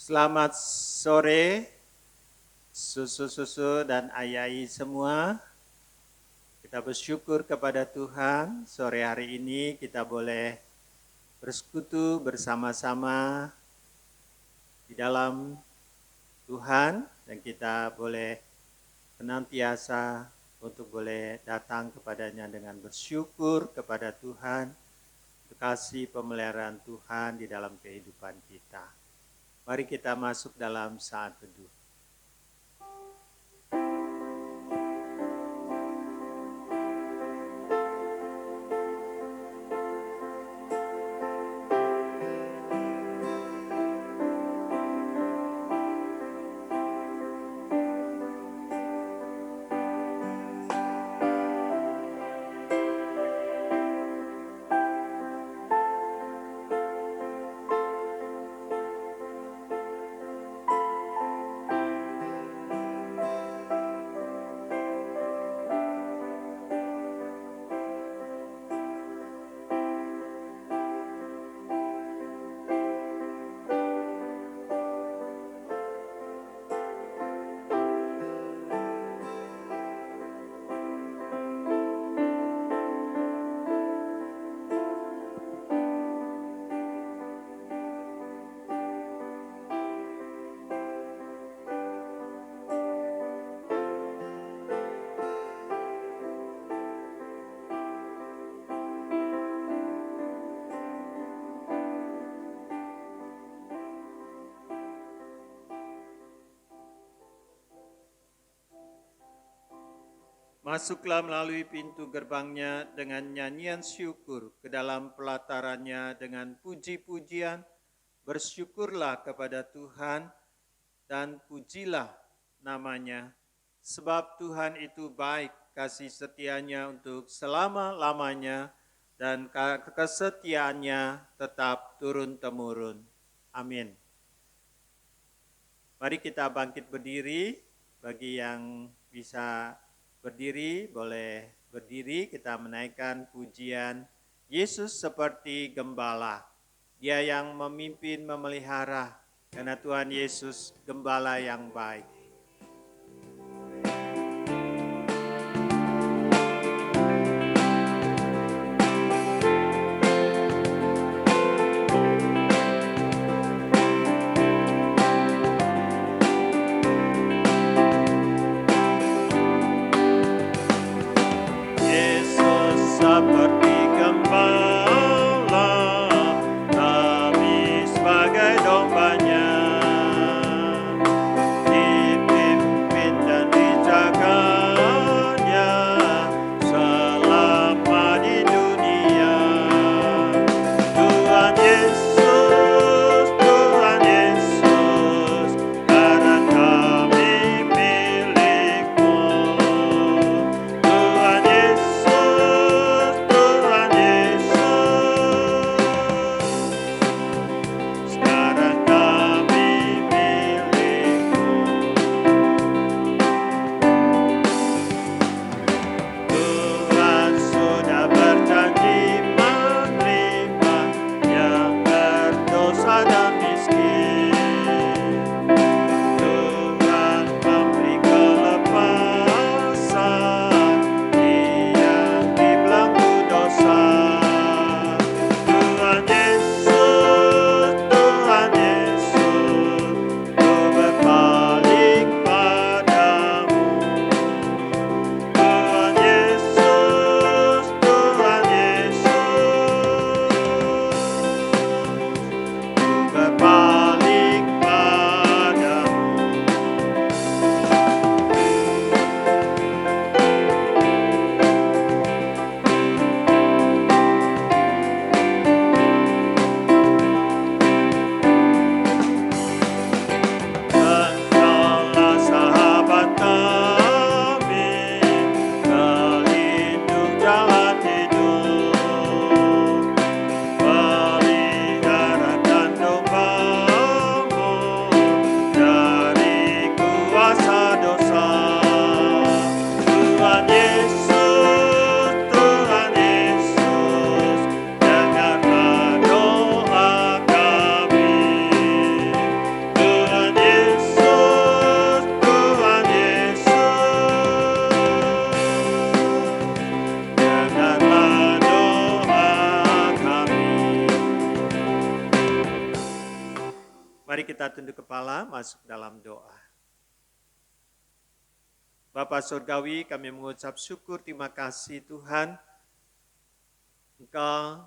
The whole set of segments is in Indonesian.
Selamat sore, susu-susu dan ayai semua. Kita bersyukur kepada Tuhan, sore hari ini kita boleh bersekutu bersama-sama di dalam Tuhan, dan kita boleh senantiasa untuk boleh datang kepadanya dengan bersyukur kepada Tuhan, kasih pemeliharaan Tuhan di dalam kehidupan kita. Mari kita masuk dalam saat teduh. Masuklah melalui pintu gerbangnya dengan nyanyian syukur, ke dalam pelatarannya dengan puji-pujian. Bersyukurlah kepada Tuhan dan pujilah namanya, sebab Tuhan itu baik, kasih setianya untuk selama-lamanya, dan kesetiaannya tetap turun-temurun. Amin. Mari kita bangkit berdiri. Bagi yang bisa berdiri, boleh berdiri. Kita menaikkan pujian Yesus seperti gembala. Dia yang memimpin, memelihara, karena Tuhan Yesus gembala yang baik. Seperti gembala, kami sebagai dombanya, dipimpin dan dijaganya selama di dunia. Tuhan Yesus, karena kami milik-Mu. Tuhan Yesus, Mari kita tunduk kepala, masuk dalam doa. Bapa Surgawi, kami mengucap syukur, terima kasih Tuhan. Engkau,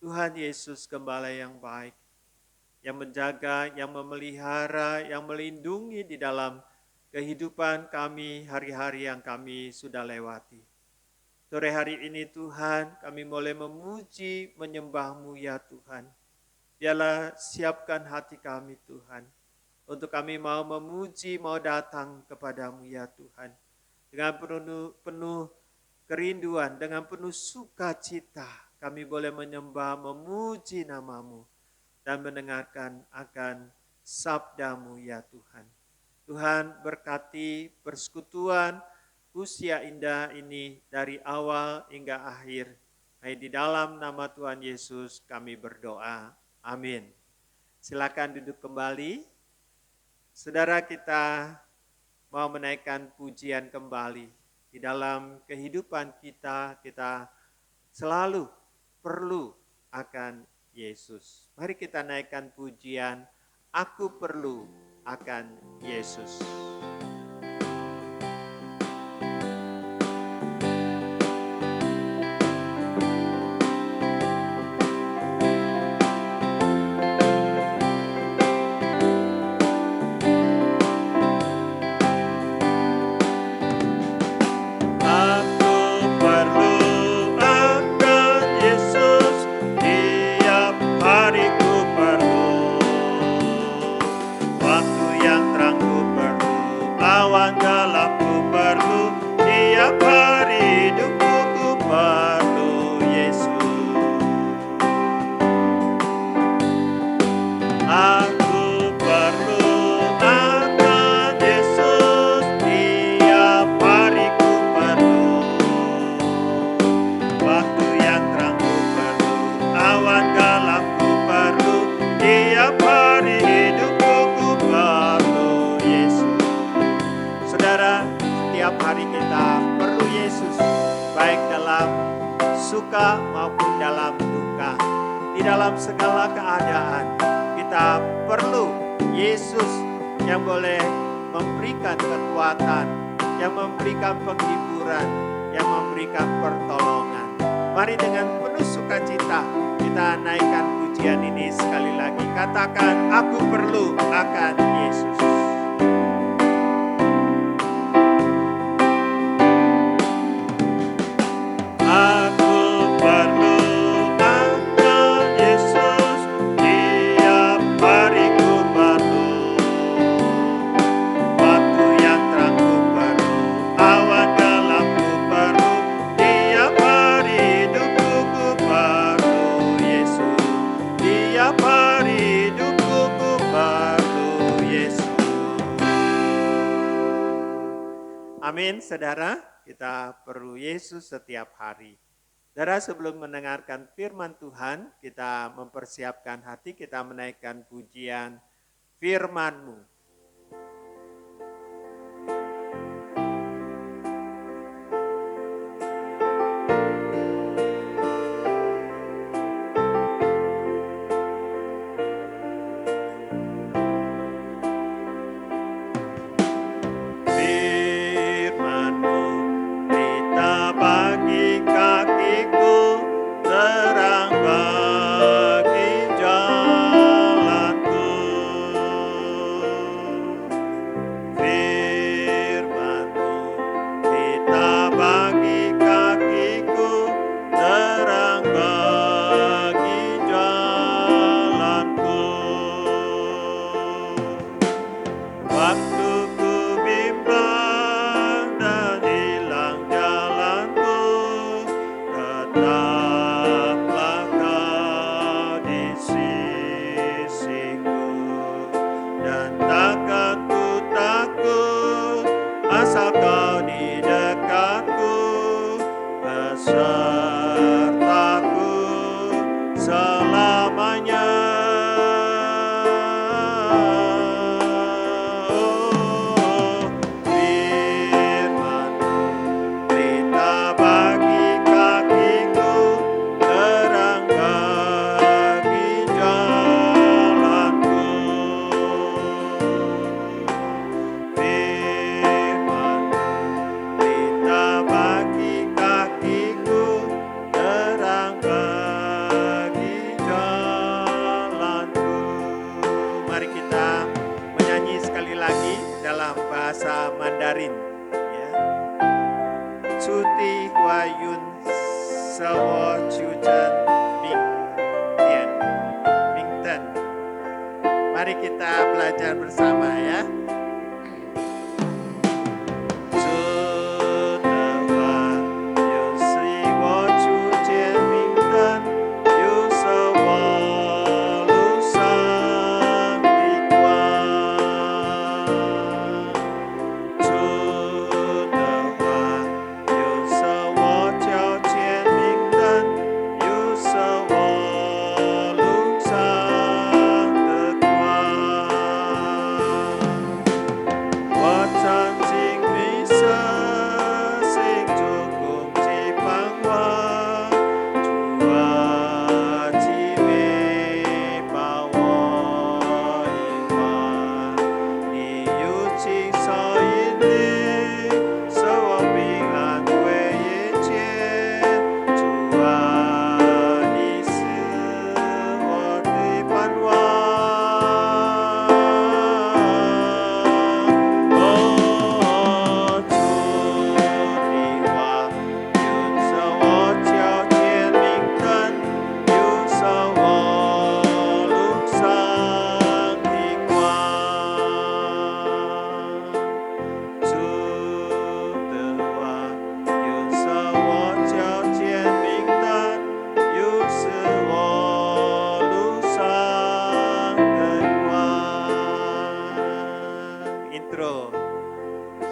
Tuhan Yesus, Gembala yang baik, yang menjaga, yang memelihara, yang melindungi di dalam kehidupan kami, hari-hari yang kami sudah lewati. Sore hari ini Tuhan, kami boleh memuji, menyembah-Mu ya Tuhan. Biarlah siapkan hati kami Tuhan, untuk kami mau memuji, mau datang kepadamu ya Tuhan. Dengan penuh kerinduan, dengan penuh sukacita, kami boleh menyembah, memuji nama-Mu, dan mendengarkan akan sabda-Mu ya Tuhan. Tuhan berkati persekutuan usia indah ini dari awal hingga akhir. Hanya di dalam nama Tuhan Yesus kami berdoa. Amin. Silakan duduk kembali. Saudara, kita mau menaikkan pujian kembali. Di dalam kehidupan kita, kita selalu perlu akan Yesus. Mari kita naikkan pujian, Aku perlu akan Yesus. Dalam segala keadaan, kita perlu Yesus yang boleh memberikan kekuatan, yang memberikan penghiburan, yang memberikan pertolongan. Mari dengan penuh sukacita kita naikkan pujian ini sekali lagi. Katakan, aku perlu akan Yesus. Amin, saudara, kita perlu Yesus setiap hari. Saudara, sebelum mendengarkan firman Tuhan, kita mempersiapkan hati, kita menaikkan pujian firman-Mu. Sawo Chuchen Mingten. Mari kita belajar bersama ya.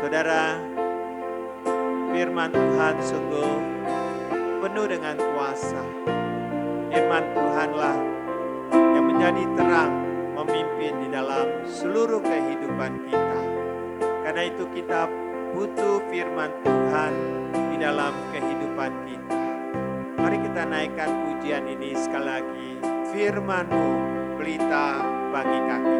Saudara, firman Tuhan sungguh penuh dengan kuasa. Firman Tuhanlah yang menjadi terang memimpin di dalam seluruh kehidupan kita. Karena itu kita butuh firman Tuhan di dalam kehidupan kita. Mari kita naikkan pujian ini sekali lagi. Firman-Mu pelita bagi kaki.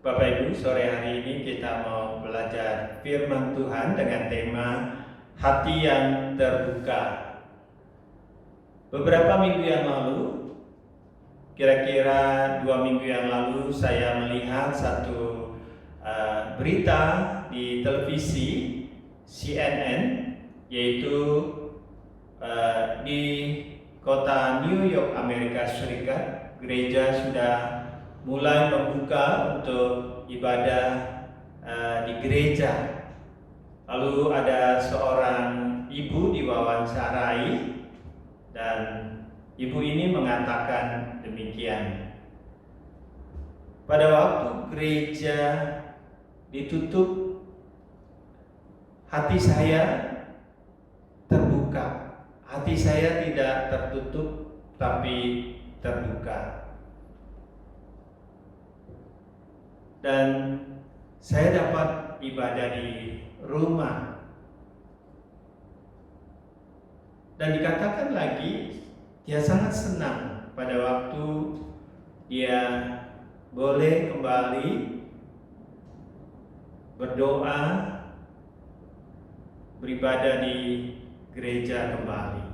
Bapak Ibu, sore hari ini kita mau belajar firman Tuhan dengan tema hati yang terbuka. Beberapa minggu yang lalu, kira-kira 2 minggu yang lalu, saya melihat satu berita di televisi CNN, yaitu di kota New York, Amerika Serikat, gereja sudah mulai membuka untuk ibadah di gereja. Lalu ada seorang ibu diwawancarai dan ibu ini mengatakan demikian. Pada waktu gereja ditutup, hati saya terbuka. Hati saya tidak tertutup tapi terbuka. Dan saya dapat ibadah di rumah. Dan dikatakan lagi, dia sangat senang pada waktu dia boleh kembali berdoa, beribadah di gereja kembali.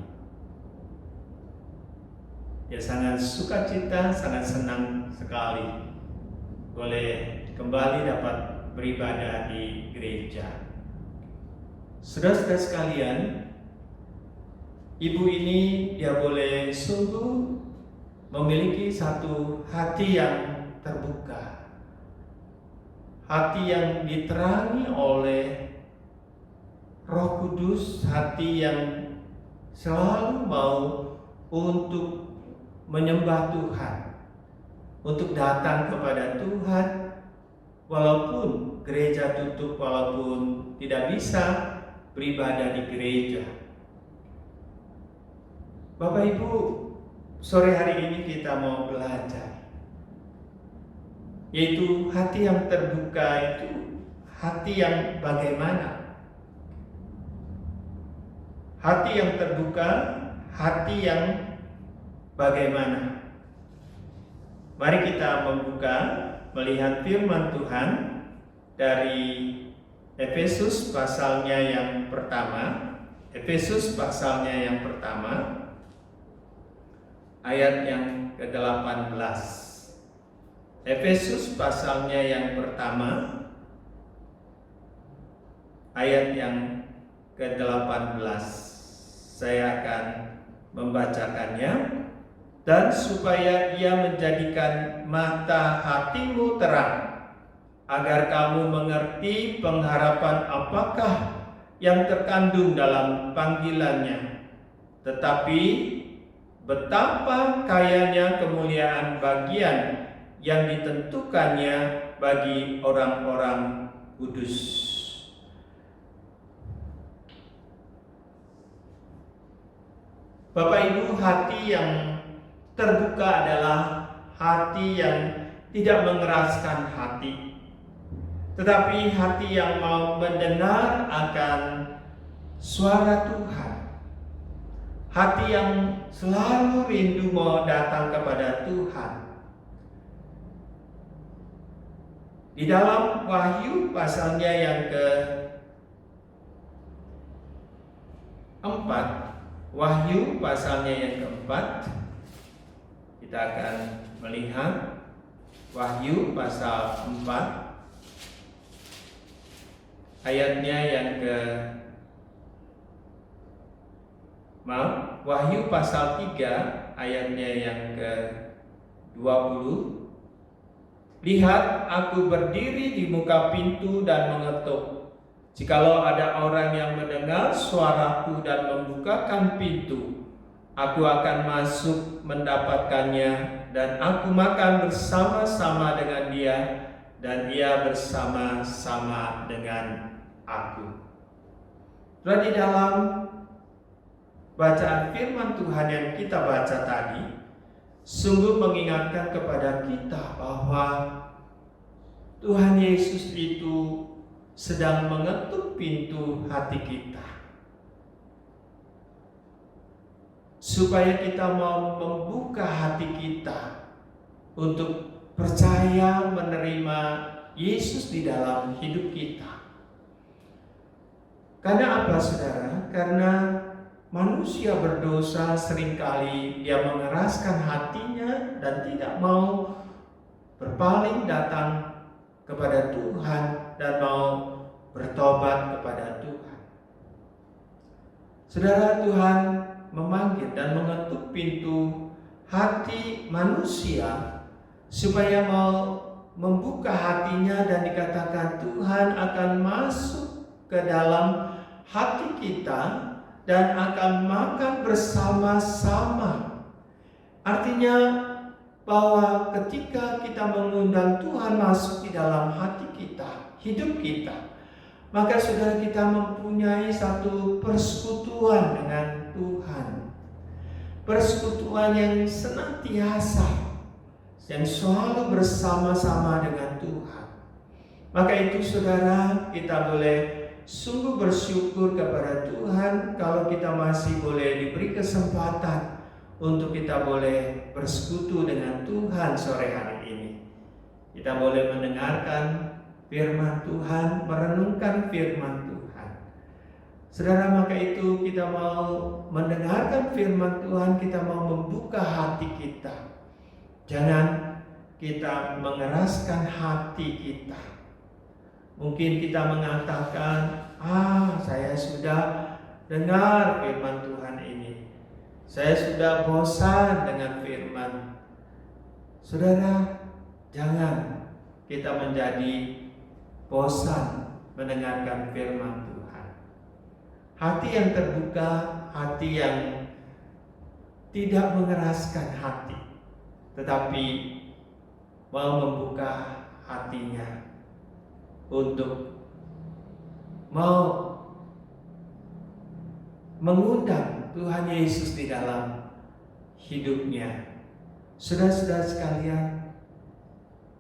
Ya, sangat sukacita, sangat senang sekali boleh kembali dapat beribadah di gereja. Saudara-saudara sekalian, ibu ini dia boleh sungguh memiliki satu hati yang terbuka, hati yang diterangi oleh Roh Kudus, hati yang selalu mau untuk menyembah Tuhan, untuk datang kepada Tuhan walaupun gereja tutup, walaupun tidak bisa beribadah di gereja. Bapak Ibu, sore hari ini kita mau belajar, yaitu hati yang terbuka itu hati yang bagaimana? Hati yang terbuka, hati yang bagaimana? Mari kita membuka, melihat firman Tuhan dari Efesus pasalnya yang pertama. Efesus pasalnya yang pertama, ayat yang ke-18. Efesus pasalnya yang pertama, ayat yang ke-18. Saya akan membacakannya. Dan supaya ia menjadikan mata hatimu terang, agar kamu mengerti pengharapan apakah yang terkandung dalam panggilannya, tetapi betapa kayanya kemuliaan bagian yang ditentukannya bagi orang-orang kudus. Bapak Ibu, hati yang terbuka adalah hati yang tidak mengeraskan hati, tetapi hati yang mau mendengar akan suara Tuhan, hati yang selalu rindu mau datang kepada Tuhan. Di dalam Wahyu pasalnya yang ke-4, Wahyu pasalnya yang ke-4, kita akan melihat Wahyu pasal 4 ayatnya yang Wahyu pasal 3 ayatnya yang ke-20. Lihat, aku berdiri di muka pintu dan mengetuk. Jikalau ada orang yang mendengar suaraku dan membukakan pintu, aku akan masuk mendapatkannya, dan aku makan bersama-sama dengan dia, dan ia bersama-sama dengan aku. Dan di dalam bacaan firman Tuhan yang kita baca tadi, sungguh mengingatkan kepada kita bahwa Tuhan Yesus itu sedang mengetuk pintu hati kita, supaya kita mau membuka hati kita untuk percaya menerima Yesus di dalam hidup kita. Karena apa, saudara? Karena manusia berdosa seringkali dia mengeraskan hatinya dan tidak mau berpaling datang kepada Tuhan dan mau bertobat kepada Tuhan. Saudara, Tuhan memanggil dan mengetuk pintu hati manusia supaya mau membuka hatinya, dan dikatakan Tuhan akan masuk ke dalam hati kita dan akan makan bersama-sama. Artinya bahwa ketika kita mengundang Tuhan masuk di dalam hati kita, hidup kita, maka saudara, kita mempunyai satu persekutuan dengan Tuhan. Persekutuan yang senantiasa, yang selalu bersama-sama dengan Tuhan. Maka itu saudara, kita boleh sungguh bersyukur kepada Tuhan kalau kita masih boleh diberi kesempatan untuk kita boleh bersekutu dengan Tuhan sore hari ini. Kita boleh mendengarkan firman Tuhan, merenungkan firman Tuhan. Saudara, maka itu kita mau mendengarkan firman Tuhan, kita mau membuka hati kita. Jangan kita mengeraskan hati kita. Mungkin kita mengatakan, saya sudah dengar firman Tuhan ini. Saya sudah bosan dengan firman. Saudara, jangan kita menjadi bosan mendengarkan firman Tuhan. Hati yang terbuka, hati yang tidak mengeraskan hati, tetapi mau membuka hatinya untuk mau mengundang Tuhan Yesus di dalam hidupnya. Saudara-saudara sekalian,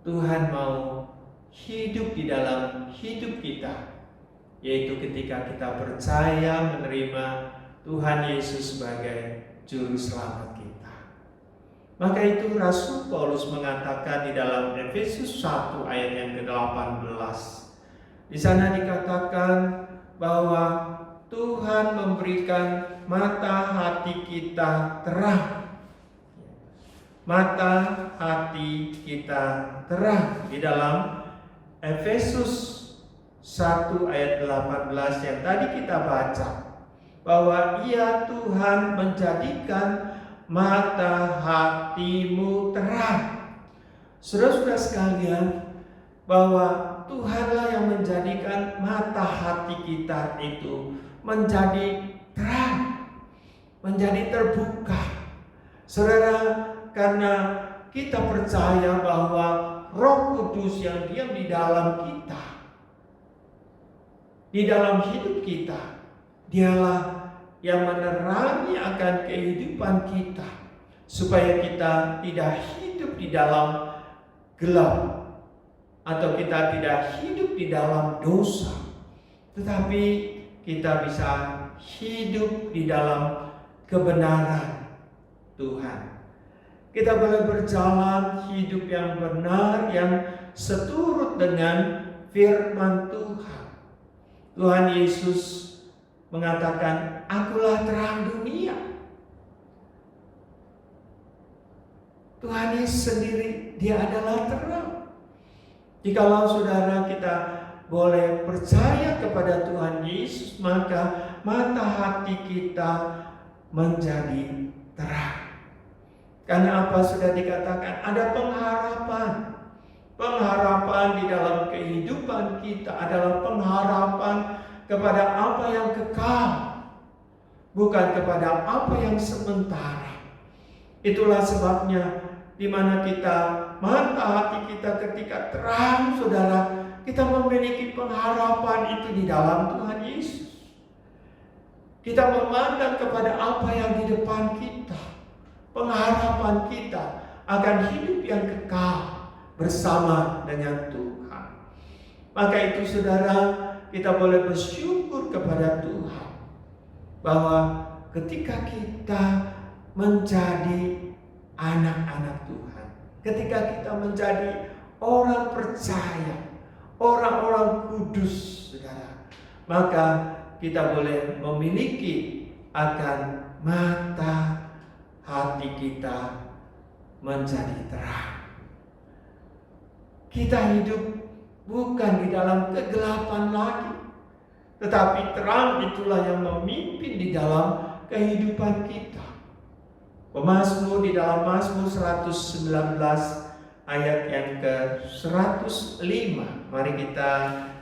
Tuhan mau hidup di dalam hidup kita, yaitu ketika kita percaya menerima Tuhan Yesus sebagai Juru Selamat kita. Maka itu Rasul Paulus mengatakan di dalam Efesus 1 ayat yang ke-18. Di sana dikatakan bahwa Tuhan memberikan mata hati kita terang. Mata hati kita terang di dalam Efesus 1 ayat 18 yang tadi kita baca, bahwa Ia Tuhan menjadikan mata hatimu terang. Saudara-saudara sekalian, bahwa Tuhanlah yang menjadikan mata hati kita itu menjadi terang, menjadi terbuka. Saudara, karena kita percaya bahwa Roh Kudus yang diam di dalam kita, di dalam hidup kita, Dialah yang menerangi akan kehidupan kita, supaya kita tidak hidup di dalam gelap, atau kita tidak hidup di dalam dosa, tetapi kita bisa hidup di dalam kebenaran Tuhan. Kita boleh berjalan hidup yang benar, yang seturut dengan firman Tuhan. Tuhan Yesus mengatakan, "Akulah terang dunia." Tuhan Yesus sendiri, Dia adalah terang. Jikalau saudara kita boleh percaya kepada Tuhan Yesus, maka mata hati kita menjadi terang. Karena apa sudah dikatakan, ada pengharapan. Pengharapan di dalam kehidupan kita adalah pengharapan kepada apa yang kekal, bukan kepada apa yang sementara. Itulah sebabnya di mana kita, mata hati kita ketika terang, saudara, kita memiliki pengharapan itu di dalam Tuhan Yesus. Kita memandang kepada apa yang di depan kita. Pengharapan kita akan hidup yang kekal bersama dengan Tuhan. Maka itu saudara, kita boleh bersyukur kepada Tuhan bahwa ketika kita menjadi anak-anak Tuhan, ketika kita menjadi orang percaya, orang-orang kudus, saudara, maka kita boleh memiliki akan mata hati kita menjadi terang. Kita hidup bukan di dalam kegelapan lagi, tetapi terang itulah yang memimpin di dalam kehidupan kita. Pemazmur di dalam Mazmur 119 ayat yang ke-105. Mari kita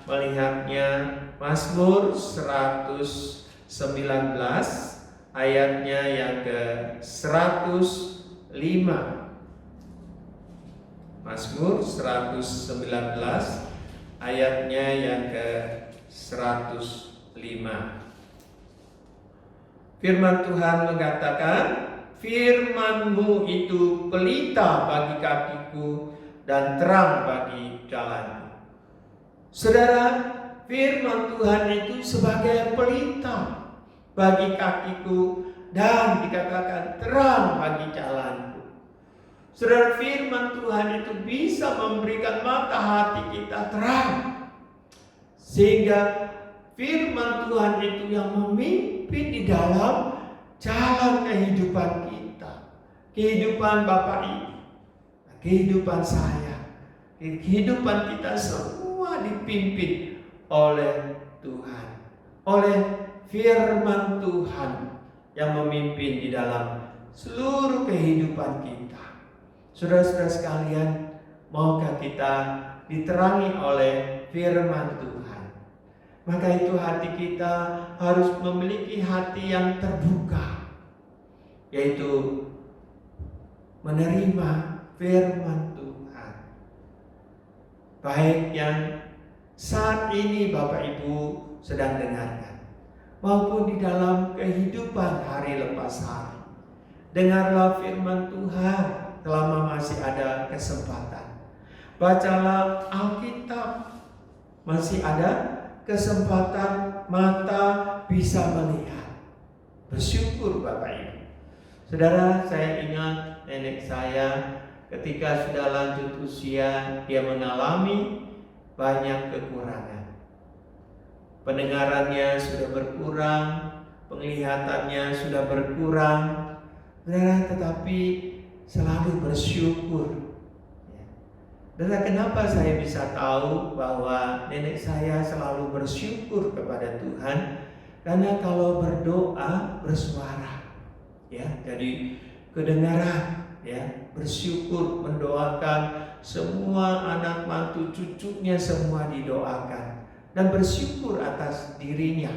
melihatnya. Mazmur 119 ayatnya yang ke-105. Mazmur 119 ayatnya yang ke-105. Firman Tuhan mengatakan, "Firman-Mu itu pelita bagi kakiku dan terang bagi jalanku." Saudara, firman Tuhan itu sebagai pelita bagi kakiku dan dikatakan terang bagi jalanku. Saudara, firman Tuhan itu bisa memberikan mata hati kita terang. Sehingga firman Tuhan itu yang memimpin di dalam jalan kehidupan kita. Kehidupan Bapak Ibu, kehidupan saya, kehidupan kita semua dipimpin oleh Tuhan. Oleh firman Tuhan yang memimpin di dalam seluruh kehidupan kita. Saudara-saudara sekalian, maukah kita diterangi oleh firman Tuhan? Maka itu hati kita harus memiliki hati yang terbuka, yaitu menerima firman Tuhan. Baik yang saat ini Bapak Ibu sedang dengarkan, maupun di dalam kehidupan hari lepas hari. Dengarlah firman Tuhan selama masih ada kesempatan. Bacalah Alkitab, masih ada kesempatan mata bisa melihat. Bersyukur Bapak Ibu. Saudara, saya ingat nenek saya ketika sudah lanjut usia, dia mengalami banyak kekurangan. Pendengarannya sudah berkurang, penglihatannya sudah berkurang. Saudara, tetapi selalu bersyukur. Dan kenapa saya bisa tahu bahwa nenek saya selalu bersyukur kepada Tuhan? Karena kalau berdoa bersuara, ya, jadi kedengaran, ya, bersyukur, mendoakan semua anak mantu cucunya semua didoakan, dan bersyukur atas dirinya.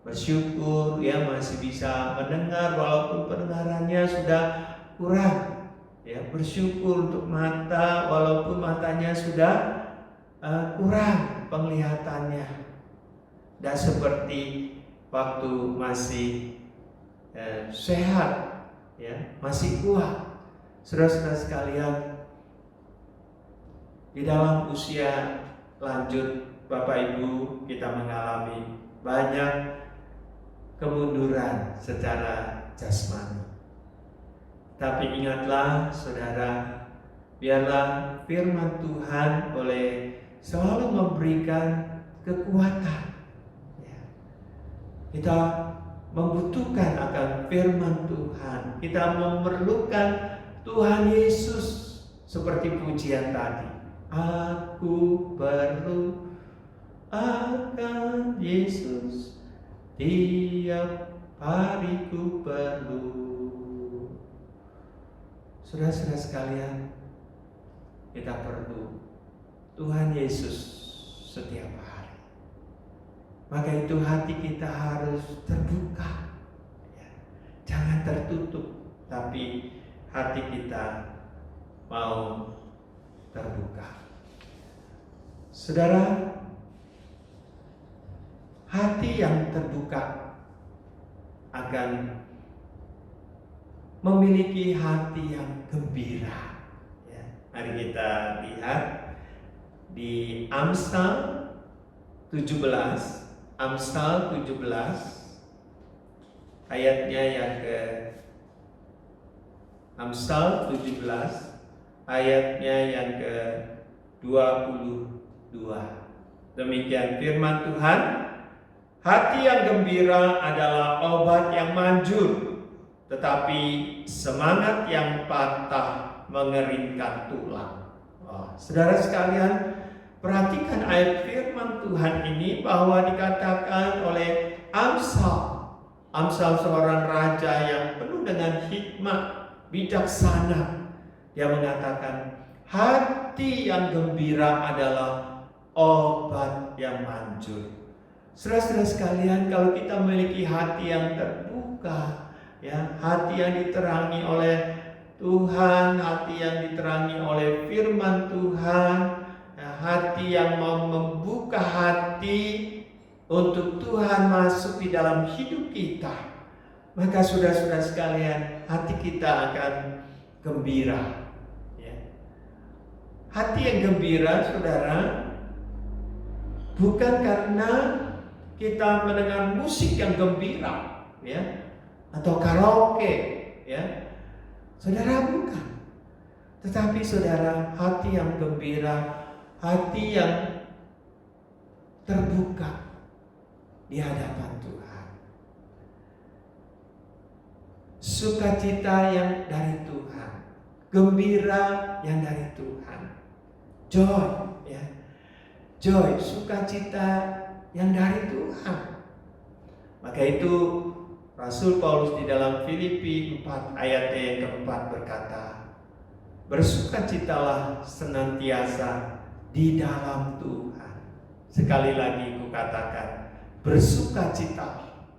Bersyukur ya masih bisa mendengar walaupun pendengarannya sudah kurang, ya, bersyukur untuk mata walaupun matanya sudah kurang penglihatannya, tidak seperti waktu masih sehat, ya, masih kuat. Saudara-saudara sekalian, di dalam usia lanjut Bapak Ibu kita mengalami banyak kemunduran secara jasmani. Tapi ingatlah saudara, biarlah firman Tuhan boleh selalu memberikan kekuatan. Ya. Kita membutuhkan akan firman Tuhan. Kita memerlukan Tuhan Yesus seperti pujian tadi. Aku perlu akan Yesus, tiap hari ku perlu. Saudara-saudara sekalian, kita perlu Tuhan Yesus setiap hari. Maka itu hati kita harus terbuka, ya. Jangan tertutup, tapi hati kita mau terbuka. Saudara, hati yang terbuka akan memiliki hati yang gembira. Ya, mari kita lihat di Amsal 17, Amsal 17 ayatnya yang ke Amsal 17 ayatnya yang ke 22. Demikian firman Tuhan, hati yang gembira adalah obat yang manjur, tetapi semangat yang patah mengeringkan tulang. Saudara sekalian, perhatikan ayat firman Tuhan ini bahwa dikatakan oleh Amsal seorang raja yang penuh dengan hikmat, bijaksana. Dia mengatakan, hati yang gembira adalah obat yang manjur. Saudara-saudara sekalian, kalau kita memiliki hati yang terbuka, ya, hati yang diterangi oleh Tuhan, hati yang diterangi oleh firman Tuhan, ya, hati yang mau membuka hati untuk Tuhan masuk di dalam hidup kita, maka saudara-saudara sekalian, hati kita akan gembira. Ya. Hati yang gembira, saudara, bukan karena kita mendengar musik yang gembira, ya, atau karaoke, ya, saudara, bukan. Tetapi saudara, hati yang gembira, hati yang terbuka di hadapan Tuhan, sukacita yang dari Tuhan, gembira yang dari Tuhan, joy, ya, joy, sukacita yang dari Tuhan. Maka itu Rasul Paulus di dalam Filipi 4 ayat yang keempat berkata, bersukacitalah senantiasa di dalam Tuhan. Sekali lagi kukatakan, bersukacitalah.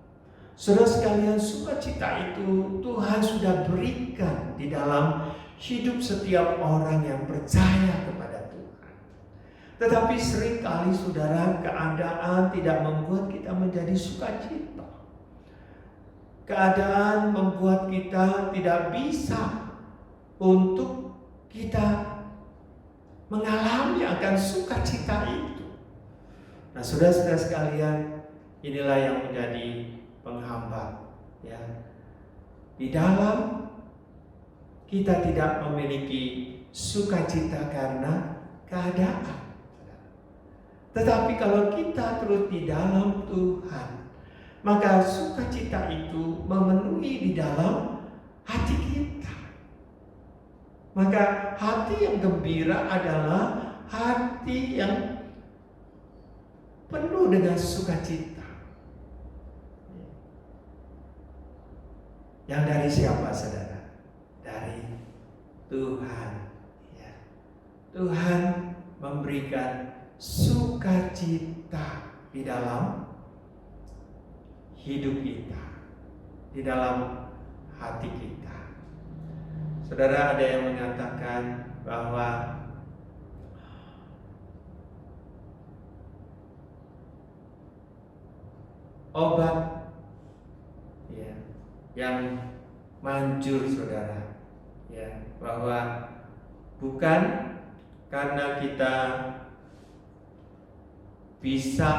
Saudara sekalian, sukacita itu Tuhan sudah berikan di dalam hidup setiap orang yang percaya kepada Tuhan. Tetapi seringkali saudara, keadaan tidak membuat kita menjadi sukacita. Keadaan membuat kita tidak bisa untuk kita mengalami akan sukacita itu. Nah, saudara-saudara sekalian, inilah yang menjadi penghambat, ya. Di dalam kita tidak memiliki sukacita karena keadaan. Tetapi kalau kita terus di dalam Tuhan, maka sukacita itu memenuhi di dalam hati kita. Maka hati yang gembira adalah hati yang penuh dengan sukacita. Yang dari siapa, saudara? Dari Tuhan. Ya. Tuhan memberikan sukacita di dalam hidup kita, di dalam hati kita. Saudara, ada yang mengatakan bahwa obat, ya, yang manjur, saudara, ya, bahwa bukan karena kita bisa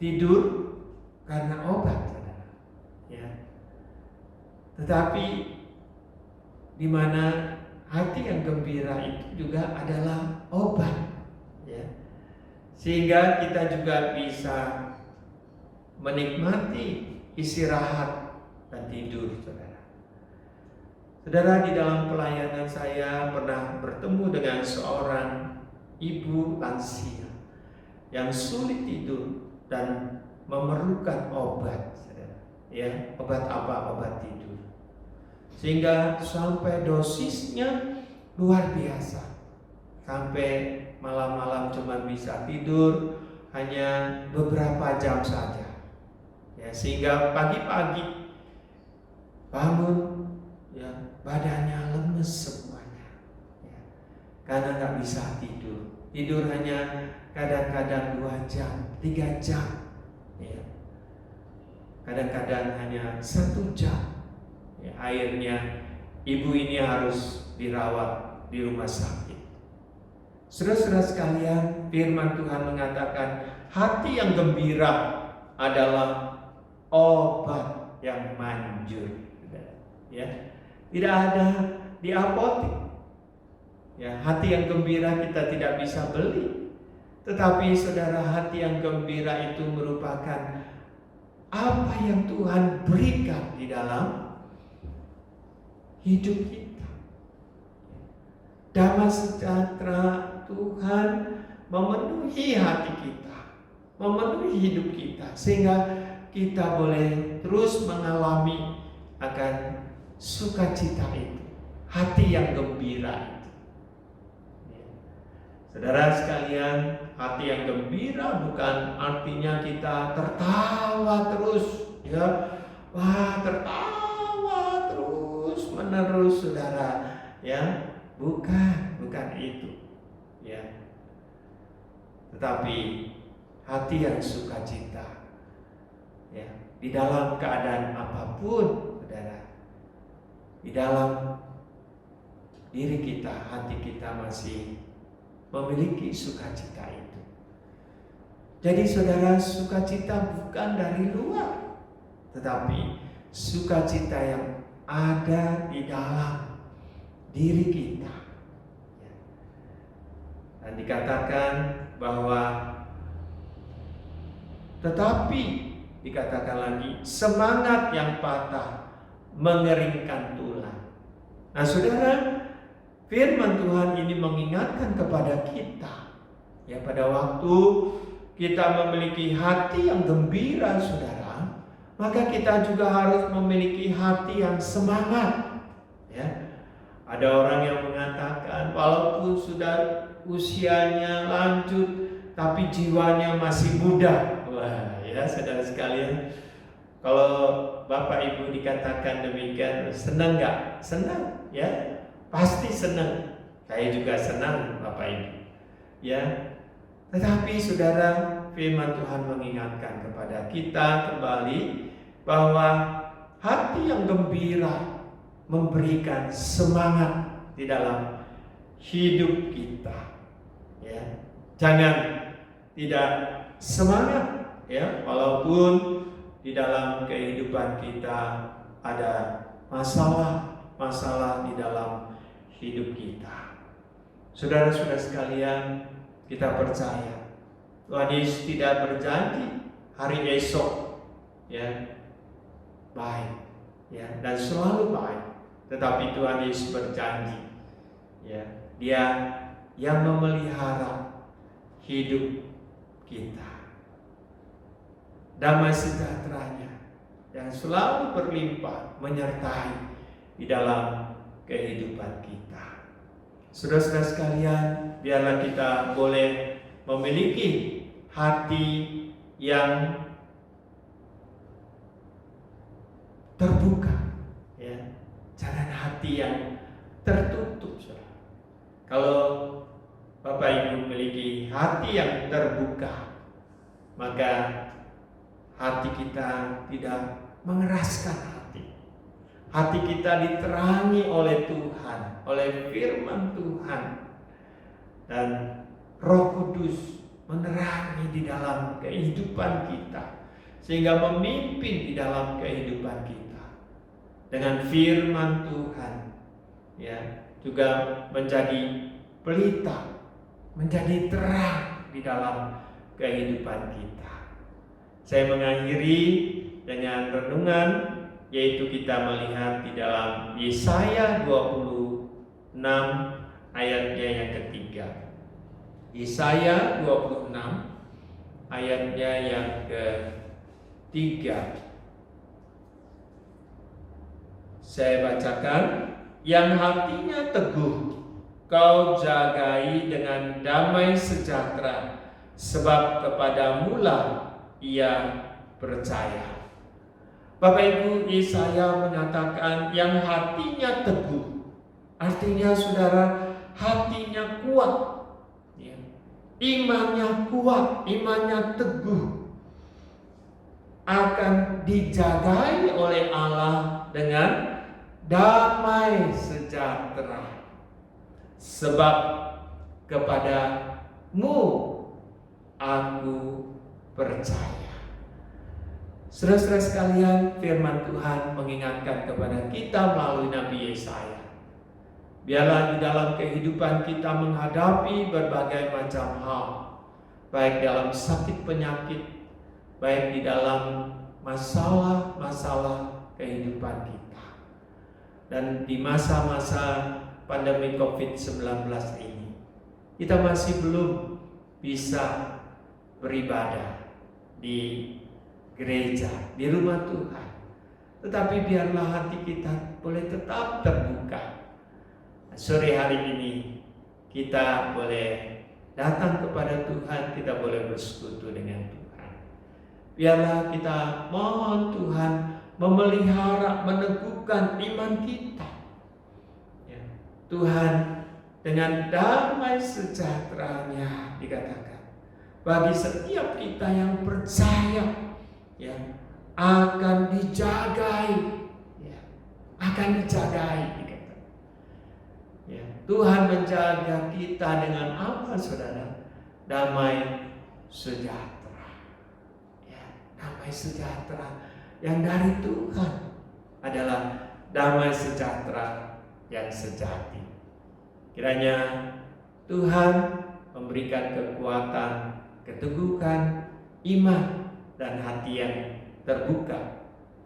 tidur karena obat, saudara, ya, tetapi di mana hati yang gembira itu juga adalah obat, ya, sehingga kita juga bisa menikmati istirahat dan tidur, saudara. Saudara, di dalam pelayanan saya pernah bertemu dengan seorang ibu lansia yang sulit tidur dan memerlukan obat, saudara. Ya, obat apa? Obat tidur. Sehingga sampai dosisnya luar biasa. Sampai malam-malam cuma bisa tidur hanya beberapa jam saja. Ya, sehingga pagi-pagi bangun, ya, badannya lemes semuanya, ya, karena nggak bisa tidur. Tidur hanya kadang-kadang 2 jam, 3 jam, ya. Kadang-kadang hanya 1 jam. Ya, akhirnya ibu ini harus dirawat di rumah sakit. Saudara-saudara sekalian, firman Tuhan mengatakan hati yang gembira adalah obat yang manjur. Ya, tidak ada di apotek. Ya, hati yang gembira kita tidak bisa beli. Tetapi saudara, hati yang gembira itu merupakan apa yang Tuhan berikan di dalam hidup kita. Damai sejahtera Tuhan memenuhi hati kita, memenuhi hidup kita, sehingga kita boleh terus mengalami akan sukacita itu, hati yang gembira itu. Saudara sekalian, hati yang gembira bukan artinya kita tertawa terus, ya, wah, tertawa terus menerus, saudara, ya, bukan itu, ya. Tetapi hati yang sukacita, ya, di dalam keadaan apapun, saudara, di dalam diri kita, hati kita masih memiliki sukacita itu. Jadi saudara, sukacita bukan dari luar, tetapi sukacita yang ada di dalam diri kita. Dan dikatakan bahwa tetapi dikatakan lagi semangat yang patah mengeringkan tulang. Nah saudara, firman Tuhan ini mengingatkan kepada kita, ya, pada waktu kita memiliki hati yang gembira saudara, maka kita juga harus memiliki hati yang semangat, ya. Ada orang yang mengatakan walaupun sudah usianya lanjut tapi jiwanya masih muda. Wah, ya saudara sekalian, kalau Bapak Ibu dikatakan demikian, senang nggak? Senang, ya, pasti senang. Saya juga senang, Bapak Ibu, ya. Tetapi saudara, firman Tuhan mengingatkan kepada kita kembali bahwa hati yang gembira memberikan semangat di dalam hidup kita, ya. Jangan tidak semangat, ya, walaupun di dalam kehidupan kita ada masalah di dalam hidup kita. Saudara-saudara sekalian, kita percaya Tuhan Yesus tidak berjanji hari esok, ya, baik, ya, dan selalu baik. Tetapi Tuhan Yesus berjanji, ya, Dia yang memelihara hidup kita. Damai sejahteranya yang selalu berlimpah menyertai di dalam kehidupan kita. Saudara-saudara sekalian, biarlah kita boleh memiliki hati yang terbuka, ya. Jangan hati yang tertutup, saudara. Kalau Bapak Ibu memiliki hati yang terbuka, maka hati kita tidak mengeraskan hati. Hati kita diterangi oleh Tuhan, oleh firman Tuhan, dan Roh Kudus menerangi di dalam kehidupan kita, sehingga memimpin di dalam kehidupan kita. Dengan firman Tuhan, ya, juga menjadi pelita, menjadi terang di dalam kehidupan kita. Saya mengakhiri dengan renungan, yaitu kita melihat di dalam Yesaya 26 ayatnya yang ketiga. Yesaya 26 ayatnya yang ketiga. Saya bacakan, yang hatinya teguh kau jagai dengan damai sejahtera, sebab kepadamulah ia percaya. Bapak Ibu, Yesaya mengatakan yang hatinya teguh, artinya saudara, hatinya kuat, ya. Imannya kuat, imannya teguh, akan dijagai oleh Allah dengan damai sejahtera, sebab kepadamu aku percaya. Saudara-saudara sekalian, firman Tuhan mengingatkan kepada kita melalui Nabi Yesaya. Biarlah di dalam kehidupan kita menghadapi berbagai macam hal, baik dalam sakit penyakit, baik di dalam masalah-masalah kehidupan kita. Dan di masa-masa pandemi COVID-19 ini, kita masih belum bisa beribadah di gereja, di rumah Tuhan. Tetapi biarlah hati kita boleh tetap terbuka. Sore hari ini kita boleh datang kepada Tuhan, kita boleh bersekutu dengan Tuhan. Biarlah kita mohon Tuhan memelihara, meneguhkan iman kita, ya. Tuhan dengan damai sejahteranya dikatakan bagi setiap kita yang percaya, ya, akan dijagai, ya, akan dijagai dikatakan, ya. Tuhan menjaga kita dengan apa, saudara? Damai sejahtera, ya. Damai sejahtera yang dari Tuhan adalah damai sejahtera yang sejati. Kiranya Tuhan memberikan kekuatan, keteguhan, iman, dan hati yang terbuka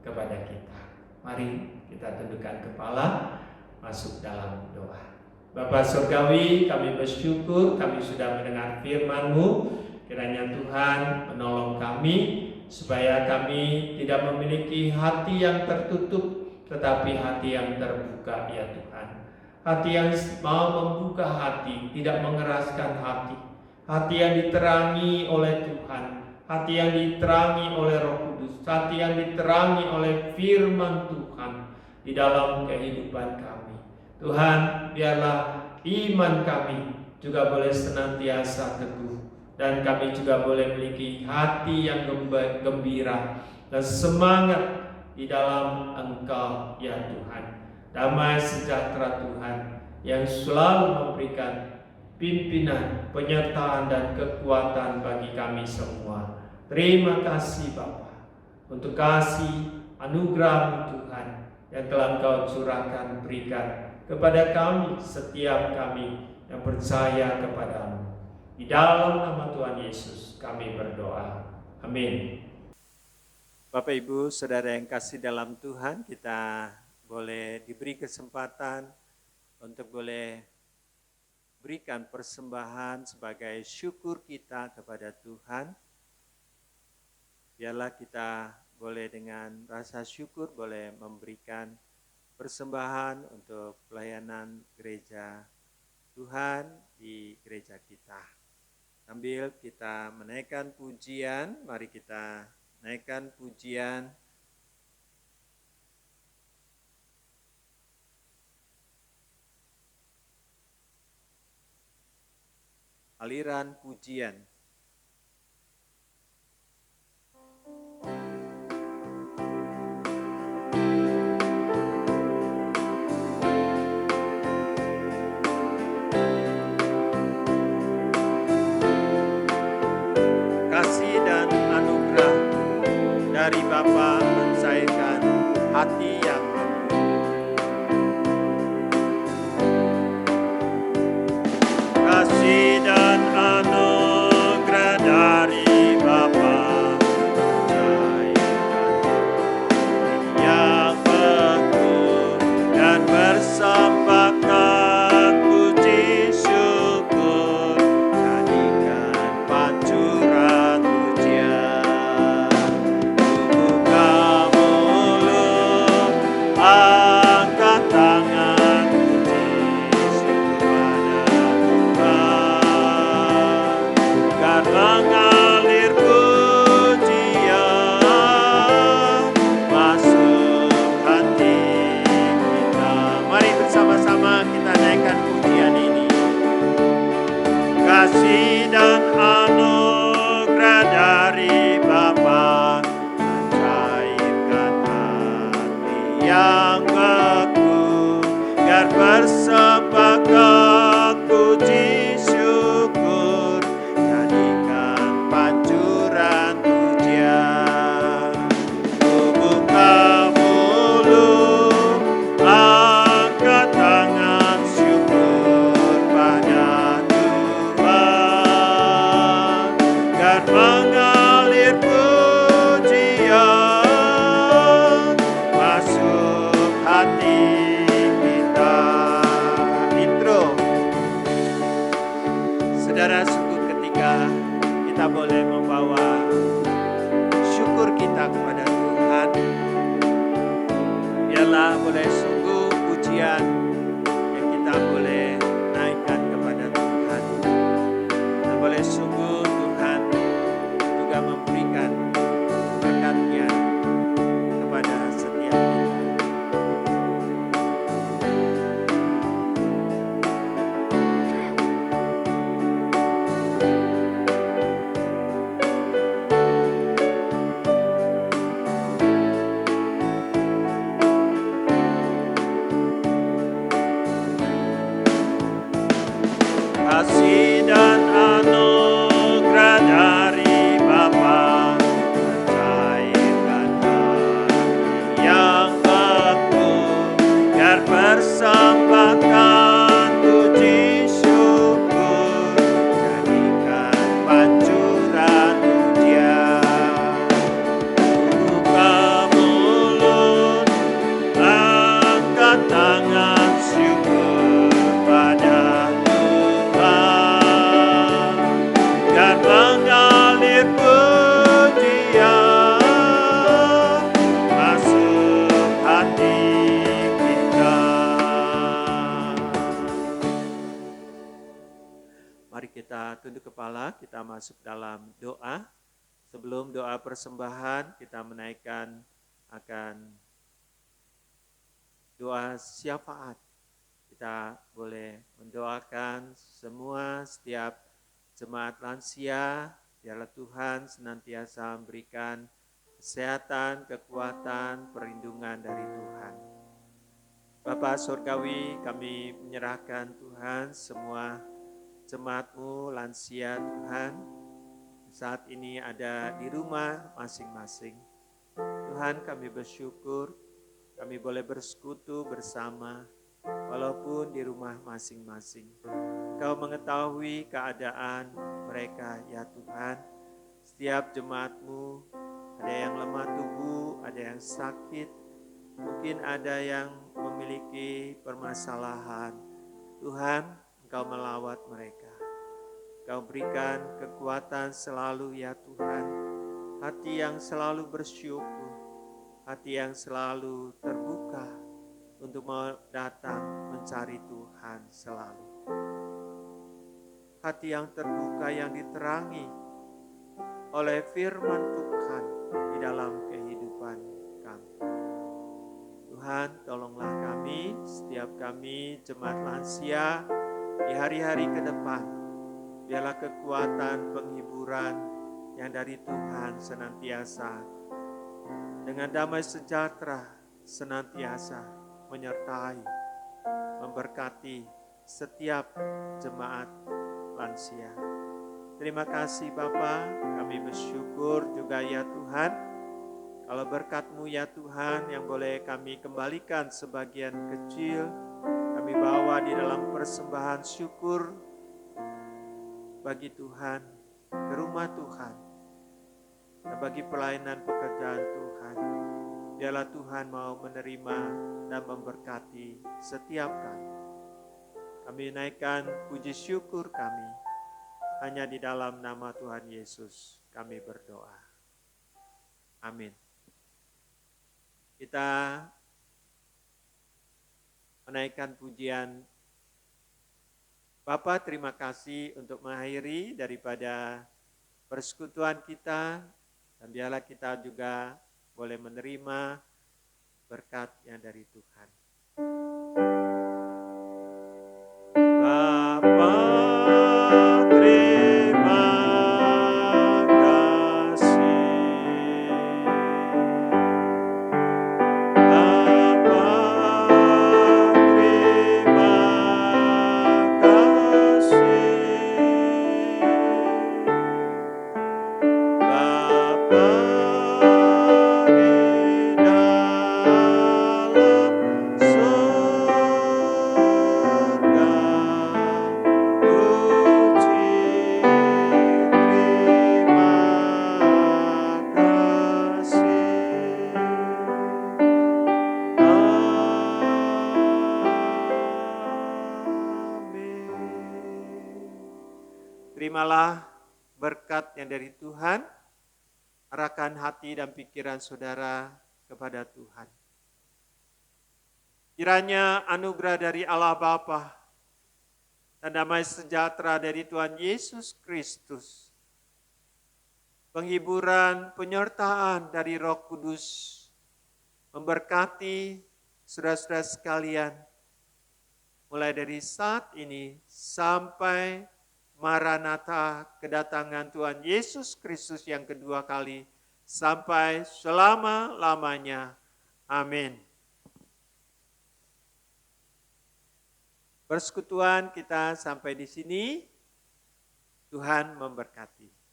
kepada kita. Mari kita tundukkan kepala, masuk dalam doa. Bapa Surgawi, kami bersyukur kami sudah mendengar firman-Mu. Kiranya Tuhan menolong kami supaya kami tidak memiliki hati yang tertutup, tetapi hati yang terbuka ya Tuhan. Hati yang mau membuka hati, tidak mengeraskan hati. Hati yang diterangi oleh Tuhan, hati yang diterangi oleh Roh Kudus, hati yang diterangi oleh firman Tuhan di dalam kehidupan kami. Tuhan, biarlah iman kami juga boleh senantiasa teguh, dan kami juga boleh memiliki hati yang gembira dan semangat di dalam Engkau ya Tuhan. Damai sejahtera Tuhan yang selalu memberikan pimpinan, penyertaan, dan kekuatan bagi kami semua. Terima kasih Bapa untuk kasih anugerah Tuhan yang telah Engkau curahkan, berikan kepada kami, setiap kami yang percaya kepadamu. Di dalam nama Tuhan Yesus kami berdoa. Amin. Bapak Ibu, Saudara yang kasih dalam Tuhan, kita boleh diberi kesempatan untuk boleh berikan persembahan sebagai syukur kita kepada Tuhan. Biarlah kita boleh dengan rasa syukur boleh memberikan persembahan untuk pelayanan gereja Tuhan di gereja kita. Sambil kita menaikkan pujian, mari kita naikkan pujian. Aliran pujian. Kasih dan anugerah dari Bapa mencairkan hati yang kasih dan anugerah dari Bapa mencairkan yang beku dan bersembahkan puji syukur, jadikan pancuran pujian. Buka mulut, angkat tangan, puji syukur pada Tuhan, agar mengalir pujian masuk hati kita. Mari bersama-sama kita naikkan pujian ini. Kasih dan anugerah dari Bapa mencairkan hati yang beku, agar bersembahkan puji syukur, jadikan pancuran pujian. Buka mulut, angkat tangan, syukur pada Tuhan, agar mengalir pujian masuk hati kita. Intro. Saudara, sungguh ketika kita boleh membawa syukur kita kepada Tuhan, biarlah boleh sungguh pujian yang kita boleh naikkan kepada Tuhan. Kita boleh sungguh Tuhan juga memberikan berkat-Nya kepada setiap kita. Kasih dan anugerah dari Bapa mencairkan hati yang beku, agar bersembahkan puji syukur, kita tunduk kepala, kita masuk dalam doa. Sebelum doa persembahan, kita menaikkan akan doa syafaat. Kita boleh mendoakan semua setiap jemaat lansia, biarlah Tuhan senantiasa memberikan kesehatan, kekuatan, perlindungan dari Tuhan. Bapa Surgawi, kami menyerahkan Tuhan semua jemaat-Mu lansia Tuhan. Saat ini ada di rumah masing-masing. Tuhan, kami bersyukur kami boleh bersekutu bersama walaupun di rumah masing-masing. Engkau mengetahui keadaan mereka ya Tuhan. Setiap jemaat-Mu ada yang lemah tubuh, ada yang sakit, mungkin ada yang memiliki permasalahan. Tuhan, Engkau melawat mereka. Engkau berikan kekuatan selalu ya Tuhan. Hati yang selalu bersyukur, hati yang selalu terbuka untuk mau datang mencari Tuhan selalu. Hati yang terbuka yang diterangi oleh firman Tuhan di dalam kehidupan kami. Tuhan, tolonglah kami, setiap kami jemaat lansia di hari-hari ke depan. Biarlah kekuatan penghiburan yang dari Tuhan senantiasa dengan damai sejahtera senantiasa menyertai, memberkati setiap jemaat lansia. Terima kasih Bapa, kami bersyukur juga ya Tuhan, kalau berkat-Mu ya Tuhan yang boleh kami kembalikan sebagian kecil, kami bawa di dalam persembahan syukur bagi Tuhan, ke rumah Tuhan, dan bagi pelayanan pekerjaan Tuhan. Biarlah Tuhan mau menerima dan memberkati setiap kami. Kami naikkan puji syukur kami, hanya di dalam nama Tuhan Yesus kami berdoa. Amin. Kita menaikkan pujian. Bapa, terima kasih untuk mengakhiri daripada persekutuan kita, dan biarlah kita juga boleh menerima berkat yang dari Tuhan. Bapa, terima kasih. Bapa, terima kasih. Bapa di dalam surga, puji terima kasih. Amin. Terimalah berkat yang dari Tuhan. Arahkan hati dan pikiran saudara kepada Tuhan. Kiranya anugerah dari Allah Bapa dan damai sejahtera dari Tuhan Yesus Kristus, penghiburan, penyertaan dari Roh Kudus, memberkati saudara-saudara sekalian, mulai dari saat ini sampai Maranatha, kedatangan Tuhan Yesus Kristus yang kedua kali, sampai selama-lamanya. Amin. Persekutuan kita sampai di sini. Tuhan memberkati.